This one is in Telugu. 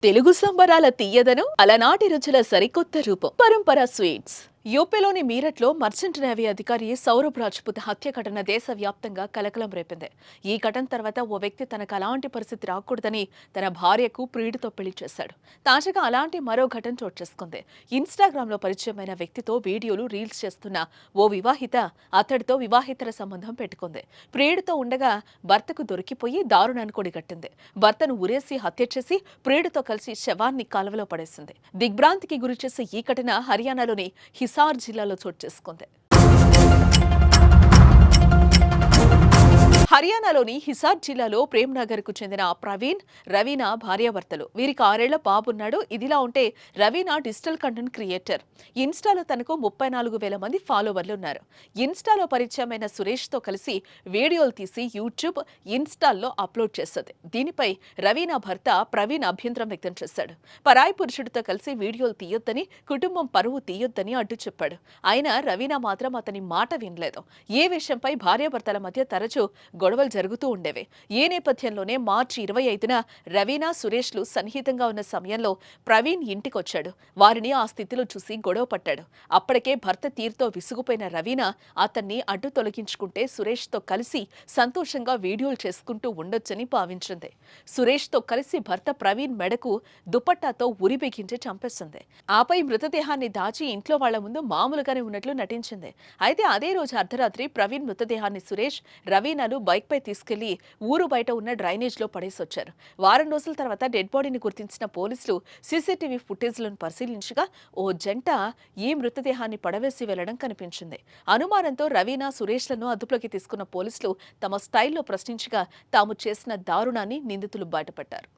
తెలుగు సంబరాల తీయదనం అలనాటి రుచుల సరికొత్త రూపం పరంపర స్వీట్స్. యూపీలోని మీరట్లో మర్చెంట్ నేవీ అధికారి సౌరభ్ రాజ్పుత్ హత్య ఘటన దేశవ్యాప్తంగా కలకలం రేపింది. ఈ ఘటన తర్వాత ఓ వ్యక్తి తనకు అలాంటి పరిస్థితి రాకూడదని తన భార్యకు ప్రియుడితో పెళ్లి చేశాడు. తాజాగా అలాంటి మరో ఘటన చోటు చేసుకుంది. ఇన్స్టాగ్రామ్ లో పరిచయమైన వ్యక్తితో వీడియోలు రీల్స్ చేస్తున్న ఓ వివాహిత అతడితో వివాహితర సంబంధం పెట్టుకుంది. ప్రియుడితో ఉండగా భర్తకు దొరికిపోయి దారుణాన్ని కొడిగట్టింది. భర్తను ఉరేసి హత్య చేసి ప్రియుడితో కలిసి శవాన్ని కాలువలో పడేసింది. దిగ్భ్రాంతికి గురిచేసే ఈ ఘటన హర్యానాలోని హిసార్ జిల్లాలో చోటు చేసుకుంది. హర్యానాలోని హిసార్ జిల్లాలో ప్రేమ్నగర్ కు చెందిన ప్రవీణ్, రవీనా భార్యాభర్తలు. వీరికి 6 ఏళ్ల బాబున్నాడు. ఇదిలా ఉంటే రవీనా డిజిటల్ కంటెంట్ క్రియేటర్. ఇన్స్టాలో తనకు 34,000 మంది ఫాలోవర్లు ఉన్నారు. ఇన్స్టాలో పరిచయమైన సురేష్ తో కలిసి వీడియోలు తీసి యూట్యూబ్, ఇన్స్టాల్లో అప్లోడ్ చేస్తుంది. దీనిపై రవీనా భర్త ప్రవీణ్ అభ్యంతరం వ్యక్తం చేశాడు. పరాయి పురుషుడితో కలిసి వీడియోలు తీయొద్దని, కుటుంబం పరువు తీయొద్దని అడ్డు చెప్పాడు. అయినా రవీనా మాత్రం అతని మాట వినలేదు. ఈ విషయంపై భార్యాభర్తల మధ్య తరచూ గొడవలు జరుగుతూ ఉండేవి. ఈ నేపథ్యంలోనే మార్చి 25న రవీనా, సురేష్లు సన్నిహితంగా ఉన్న సమయంలో ప్రవీణ్ ఇంటికొచ్చాడు. వారిని ఆ స్థితిలో చూసి గొడవ పట్టాడు. అప్పటికే భర్త తీరుతో విసుగుపోయిన రవీనా అతన్ని అడ్డు తొలగించుకుంటే సురేష్తో కలిసి సంతోషంగా వీడియోలు చేసుకుంటూ ఉండొచ్చని భావించింది. సురేష్తో కలిసి భర్త ప్రవీణ్ మెడకు దుపట్టాతో ఉరి బిగించి చంపేసింది. ఆపై మృతదేహాన్ని దాచి ఇంట్లో వాళ్ల ముందు మామూలుగానే ఉన్నట్లు నటించింది. అయితే అదే రోజు అర్ధరాత్రి ప్రవీణ్ మృతదేహాన్ని సురేష్, రవీనాలు బైక్పై తీసుకెళ్లి ఊరు బయట ఉన్న డ్రైనేజ్లో పడేసొచ్చారు. వారం రోజుల తర్వాత డెడ్ బాడీని గుర్తించిన పోలీసులు సీసీటీవీ ఫుటేజ్లను పరిశీలించగా ఓ జంట ఈ మృతదేహాన్ని పడవేసి వెళ్లడం కనిపించింది. అనుమానంతో రవీనా, సురేష్లను అదుపులోకి తీసుకున్న పోలీసులు తమ స్టైల్లో ప్రశ్నించగా తాము చేసిన దారుణాన్ని నిందితులు బయటపడ్డారు.